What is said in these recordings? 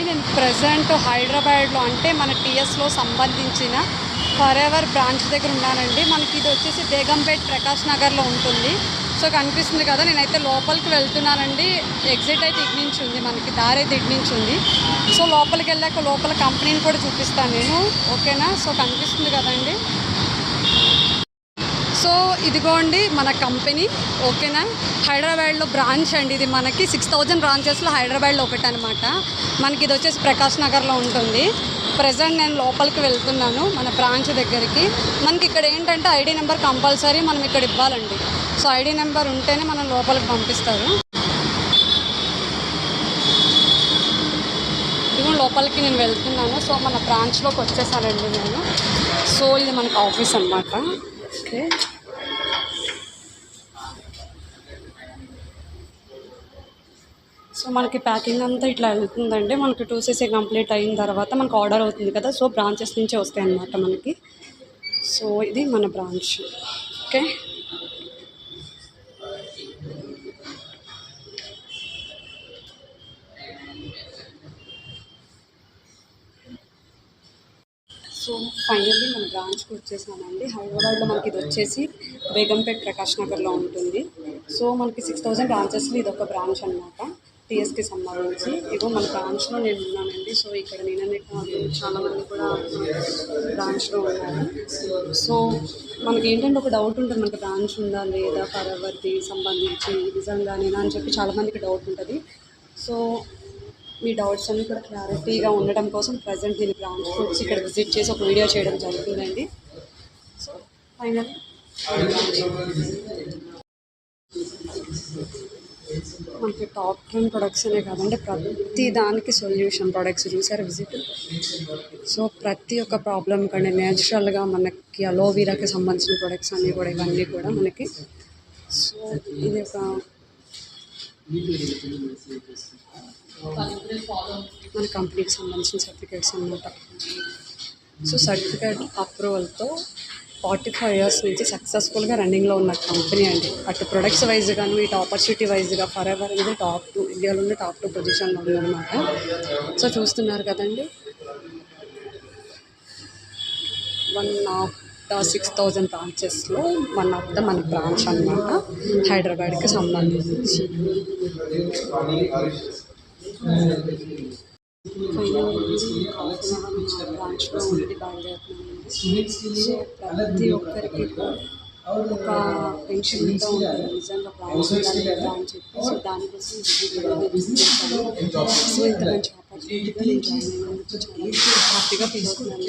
నేను ప్రజెంట్ హైదరాబాద్లో అంటే మన టీఎస్లో సంబంధించిన ఫరెవర్ బ్రాంచ్ దగ్గర ఉన్నానండి. మనకి ఇది వచ్చేసి బేగంపేట్ ప్రకాష్ నగర్లో ఉంటుంది. సో కనిపిస్తుంది కదా, నేనైతే లోపలికి వెళ్తున్నానండి. ఎగ్జిట్ అయితే ఇటు నుంచి ఉంది, మనకి దారి అయితే ఇటు నుంచి ఉంది. సో లోపలికి వెళ్ళాక లోపల కంపెనీని కూడా చూపిస్తాను నేను, ఓకేనా? సో కనిపిస్తుంది కదండి. సో ఇదిగోండి మన కంపెనీ, ఓకేనా? హైదరాబాద్లో బ్రాంచ్ అండి ఇది. మనకి 6000 బ్రాంచెస్లో హైదరాబాద్లో ఒకటి అనమాట. మనకి ఇది వచ్చేసి ప్రకాష్ నగర్లో ఉంటుంది. ప్రజెంట్ నేను లోపలికి వెళ్తున్నాను మన బ్రాంచ్ దగ్గరికి. మనకి ఇక్కడ ఏంటంటే ఐడి నెంబర్ కంపల్సరీ మనం ఇక్కడ ఇవ్వాలండి. సో ఐడి నెంబర్ ఉంటేనే మనం లోపలికి పంపిస్తారు. ఇదిగో లోపలికి నేను వెళ్తున్నాను. సో మన బ్రాంచ్లోకి వచ్చేసానండి నేను. సో ఇది మనకి ఆఫీస్ అనమాట. ఓకే, సో మనకి ప్యాకింగ్ అంతా ఇట్లా వెళ్తుందండి. మనకి 2cc కంప్లీట్ అయిన తర్వాత మనకు ఆర్డర్ అవుతుంది కదా, సో బ్రాంచెస్ నుంచే వస్తాయి అన్నమాట మనకి. సో ఇది మన బ్రాంచ్. ఓకే, సో ఫైనల్లీ మన బ్రాంచ్కి వచ్చేసానండి. హైదరాబాద్లో మనకి ఇది వచ్చేసి బేగంపేట్ ప్రకాష్ నగర్లో ఉంటుంది. సో మనకి 6000 బ్రాంచెస్లో ఇది ఒక బ్రాంచ్ అనమాట, టీఎస్కి సంబంధించి. ఇగో మన బ్రాంచ్లో నేను ఉన్నానండి. సో ఇక్కడ నేననే కాదు, చాలామంది కూడా బ్రాంచ్లో ఉన్నారు. సో మనకి ఏంటంటే ఒక డౌట్ ఉంటుంది, మనకి బ్రాంచ్ ఉందా లేదా ఫరెవర్ది సంబంధించి నిజంగానేనా అని చెప్పి చాలామందికి డౌట్ ఉంటుంది. సో మీ డౌట్స్ అన్నీ కూడా క్లారిటీగా ఉండడం కోసం ప్రజెంట్ దీని బ్రాంచ్కి వచ్చి ఇక్కడ విజిట్ చేసి ఒక వీడియో చేయడం జరుగుతుందండి. సో ఫైనల్ మనకి టాప్ 10 ప్రొడక్ట్స్ అనే కాదండి, ప్రతి దానికి సొల్యూషన్ ప్రొడక్ట్స్ చూసారు విజిట్. సో ప్రతి ఒక్క ప్రాబ్లం కంటే నేచురల్గా మనకి అలోవీరాకి సంబంధించిన ప్రొడక్ట్స్ అన్నీ కూడా ఇవన్నీ కూడా మనకి. సో ఇది ఒక మన కంపెనీకి సంబంధించిన సర్టిఫికేట్స్ అన్నమాట. సో సర్టిఫికేట్ అప్రూవల్తో 45 years నుంచి సక్సెస్ఫుల్గా రన్నింగ్లో ఉన్న కంపెనీ అండి. అటు ప్రొడక్ట్స్ వైజ్గాను ఇటు ఆపర్చునిటీ వైజ్గా ఫరెవర్ అనేది టాప్ 2 ఇండియాలోనే టాప్ 2 పొజిషన్లో ఉందన్నమాట. సో చూస్తున్నారు కదండి, 1 of the 6000 బ్రాంచెస్లో 1 of the మన బ్రాంచ్ అన్నమాట, హైదరాబాద్కి సంబంధించి. బ్రాంచ్లో ఉండి బయలుదేరుతున్నామండి. సో ప్రతి ఒక్కరికి ఒక పెన్షన్ ఇంకా ఉంటుంది నిజంగా బ్రాంచ్ అని చెప్పి. సో దానికోసం సో ఇంత మంచి ఆపర్చునిటీగా నేను జాయిన్ అయినందుకు చాలా హ్యాపీగా ఫీల్ అవుతున్నాను.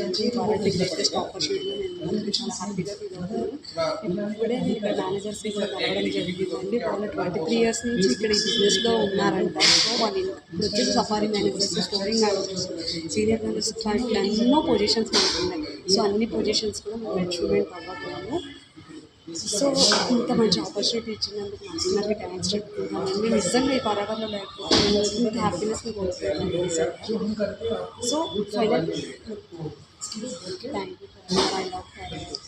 వాళ్ళకి బెస్ట్ ఆపర్చునిటీగా నేను చాలా హ్యాపీగా ఫీల్ అవుతున్నాను. ఇప్పుడే నేను ఇక్కడ మేనేజర్స్ని కూడా కలవడం జరిగిందండి. వాళ్ళు 23 years నుంచి ఇక్కడ ఈ బిజినెస్లో ఉన్నారంట. సో వాళ్ళు ఇప్పుడు వచ్చేసి safari managers, storing managers, senior managers ఇట్లా ఎన్నో పొజిషన్స్ మనకు ఉన్నాయి. సో అన్ని పొజిషన్స్ కూడా మేము అచీవ్మెంట్ అవ్వగలము. సో ఇంత మంచి ఆపర్చునిటీ ఇచ్చినందుకు అందరికీ థ్యాంక్స్ చెప్పుకుంటానండి. నిజంగా ఈ ఫరెవర్లో లేకపోతే ఇంత హ్యాపీనెస్ని కోల్పోయాను నిజంగా. So final thank you. I love forever.